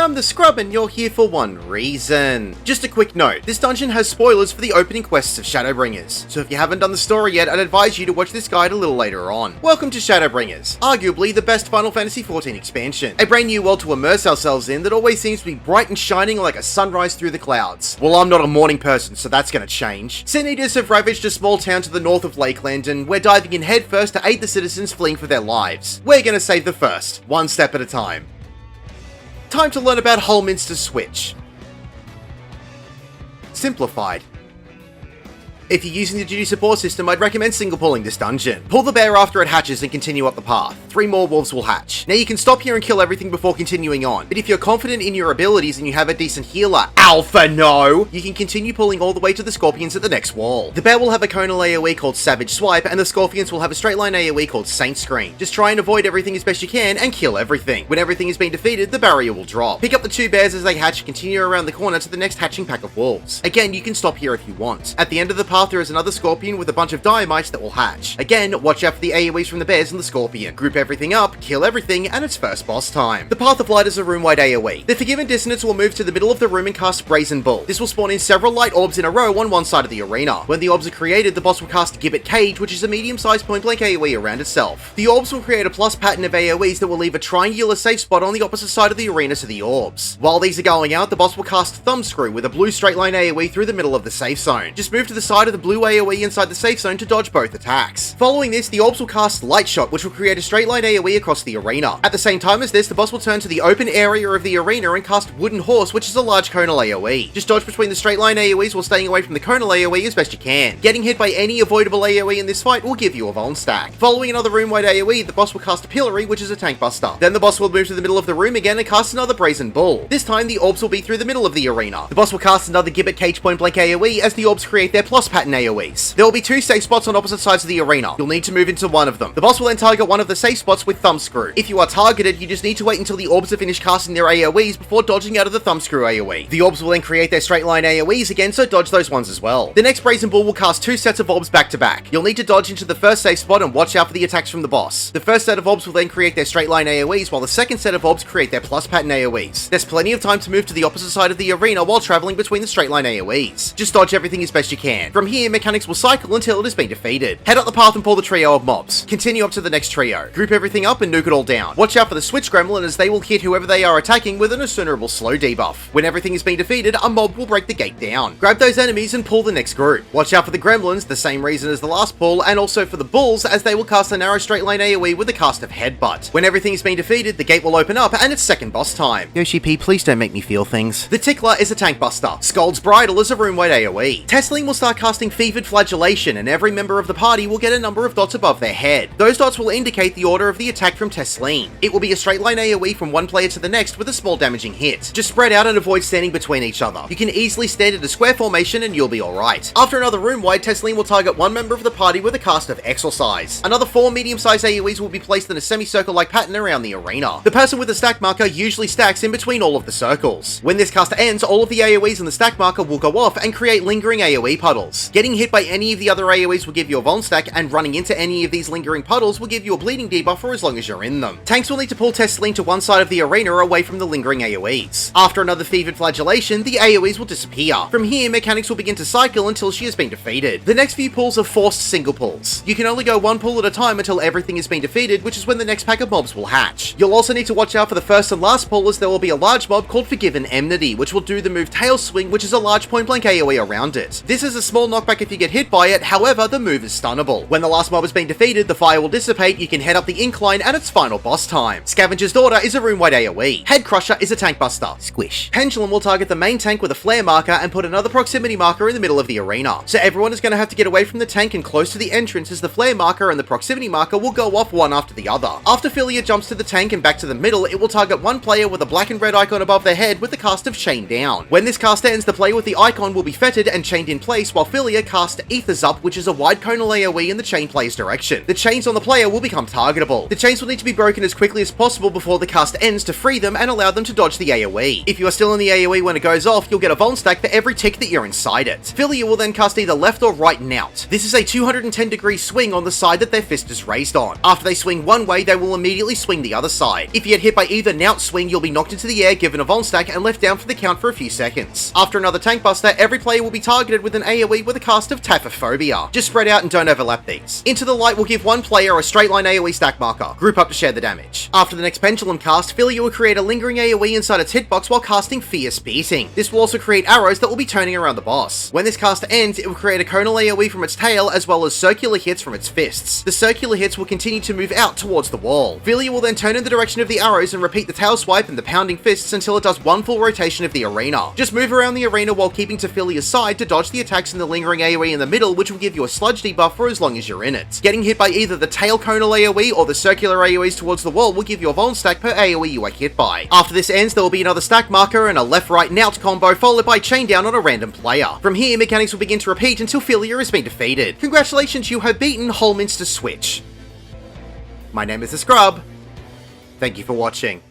I'm the Scrub and you're here for one reason. Just a quick note, this dungeon has spoilers for the opening quests of Shadowbringers, so if you haven't done the story yet, I'd advise you to watch this guide a little later on. Welcome to Shadowbringers, arguably the best Final Fantasy XIV expansion. A brand new world to immerse ourselves in that always seems to be bright and shining like a sunrise through the clouds. Well, I'm not a morning person, so that's gonna change. Sin Eaters have ravaged a small town to the north of Lakeland, and we're diving in headfirst to aid the citizens fleeing for their lives. We're gonna save the first, one step at a time. Time to learn about Holminster Switch. Simplified. If you're using the duty support system, I'd recommend single pulling this dungeon. Pull the bear after it hatches and continue up the path. 3 more wolves will hatch. Now you can stop here and kill everything before continuing on, but if you're confident in your abilities and you have a decent healer, Alpha no! You can continue pulling all the way to the scorpions at the next wall. The bear will have a conal AoE called Savage Swipe, and the scorpions will have a straight line AoE called Saint Scream. Just try and avoid everything as best you can and kill everything. When everything has been defeated, the barrier will drop. Pick up the 2 bears as they hatch and continue around the corner to the next hatching pack of wolves. Again, you can stop here if you want. At the end of the path there is another scorpion with a bunch of dynamites that will hatch. Again, watch out for the AoEs from the bears and the scorpion. Group everything up, kill everything, and it's first boss time. The Path of Light is a room-wide AoE. The Forgiven Dissonance will move to the middle of the room and cast Brazen Bull. This will spawn in several light orbs in a row on one side of the arena. When the orbs are created, the boss will cast Gibbet Cage, which is a medium-sized point-blank AoE around itself. The orbs will create a plus pattern of AoEs that will leave a triangular safe spot on the opposite side of the arena to the orbs. While these are going out, the boss will cast Thumbscrew with a blue straight line AoE through the middle of the safe zone. Just move to the side of the blue AoE inside the safe zone to dodge both attacks. Following this, the orbs will cast Light Shot, which will create a straight line AoE across the arena. At the same time as this, the boss will turn to the open area of the arena and cast Wooden Horse, which is a large conal AoE. Just dodge between the straight line AoEs while staying away from the conal AoE as best you can. Getting hit by any avoidable AoE in this fight will give you a Vuln stack. Following another room-wide AoE, the boss will cast Pillory, which is a tank buster. Then the boss will move to the middle of the room again and cast another Brazen Bull. This time, the orbs will be through the middle of the arena. The boss will cast another Gibbet Cage point-blank AoE as the orbs create their plus pattern AoEs. There will be 2 safe spots on opposite sides of the arena. You'll need to move into one of them. The boss will then target one of the safe spots with Thumbscrew. If you are targeted, you just need to wait until the orbs have finished casting their AoEs before dodging out of the Thumbscrew AoE. The orbs will then create their straight line AoEs again, so dodge those ones as well. The next Brazen Bull will cast 2 sets of orbs back to back. You'll need to dodge into the first safe spot and watch out for the attacks from the boss. The first set of orbs will then create their straight line AoEs, while the second set of orbs create their plus pattern AoEs. There's plenty of time to move to the opposite side of the arena while traveling between the straight line AoEs. Just dodge everything as best you can. From here, mechanics will cycle until it has been defeated. Head up the path and pull the trio of mobs. Continue up to the next trio. Group everything up and nuke it all down. Watch out for the Switch Gremlin as they will hit whoever they are attacking with an discernible slow debuff. When everything has been defeated, a mob will break the gate down. Grab those enemies and pull the next group. Watch out for the Gremlins, the same reason as the last pull, and also for the Bulls as they will cast a narrow straight line AoE with a cast of Headbutt. When everything has been defeated, the gate will open up and it's second boss time. Yoshi P, please don't make me feel things. The Tickler is a tank buster. Scold's Bridle is a room-wide AoE. Tessling will start casting Fevered Flagellation and every member of the party will get a number of dots above their head. Those dots will indicate the order of the attack from Tessleen. It will be a straight line AoE from one player to the next with a small damaging hit. Just spread out and avoid standing between each other. You can easily stand in a square formation and you'll be alright. After another room-wide, Tessleen will target one member of the party with a cast of Exorcise. Another 4 medium-sized AoEs will be placed in a semicircle-like pattern around the arena. The person with the stack marker usually stacks in between all of the circles. When this cast ends, all of the AoEs in the stack marker will go off and create lingering AoE puddles. Getting hit by any of the other AoEs will give you a Vuln stack, and running into any of these lingering puddles will give you a bleeding debuff for as long as you're in them. Tanks will need to pull Tessleen to one side of the arena away from the lingering AoEs. After another Fevered Flagellation, the AoEs will disappear. From here, mechanics will begin to cycle until she has been defeated. The next few pulls are forced single pulls. You can only go one pull at a time until everything has been defeated, which is when the next pack of mobs will hatch. You'll also need to watch out for the first and last pull as there will be a large mob called Forgiven Enmity, which will do the move Tail Swing, which is a large point-blank AoE around it. This is a small knockback if you get hit by it, however, the move is stunnable. When the last mob has been defeated, the fire will dissipate, you can head up the incline, and it's final boss time. Scavenger's Daughter is a room-wide AoE. Head Crusher is a tank buster. Squish. Pendulum will target the main tank with a flare marker and put another proximity marker in the middle of the arena. So everyone is going to have to get away from the tank and close to the entrance as the flare marker and the proximity marker will go off one after the other. After Philia jumps to the tank and back to the middle, it will target one player with a black and red icon above their head with the cast of Chain Down. When this cast ends, the player with the icon will be fettered and chained in place while Philia Filia cast Ethers Up, which is a wide conal AoE in the chain player's direction. The chains on the player will become targetable. The chains will need to be broken as quickly as possible before the cast ends to free them and allow them to dodge the AoE. If you are still in the AoE when it goes off, you'll get a Vuln stack for every tick that you're inside it. Filia will then cast either left or right Knout. This is a 210-degree swing on the side that their fist is raised on. After they swing one way, they will immediately swing the other side. If you get hit by either Knout swing, you'll be knocked into the air, given a Vuln stack, and left down for the count for a few seconds. After another tank buster, every player will be targeted with an AoE with a cast of Taphophobia. Just spread out and don't overlap these. Into the Light will give one player a straight line AoE stack marker. Group up to share the damage. After the next Pendulum cast, Filia will create a lingering AoE inside its hitbox while casting Fierce Beating. This will also create arrows that will be turning around the boss. When this cast ends, it will create a conal AoE from its tail as well as circular hits from its fists. The circular hits will continue to move out towards the wall. Filia will then turn in the direction of the arrows and repeat the tail swipe and the pounding fists until it does one full rotation of the arena. Just move around the arena while keeping to Filia's side to dodge the attacks in the lingering AoE in the middle, which will give you a sludge debuff for as long as you're in it. Getting hit by either the tail conal AoE or the circular AoEs towards the wall will give you a Vuln stack per AoE you are hit by. After this ends, there will be another stack marker and a left-right Knout combo followed by chain down on a random player. From here, mechanics will begin to repeat until Filia has been defeated. Congratulations, you have beaten Holminster Switch. My name is The Scrub. Thank you for watching.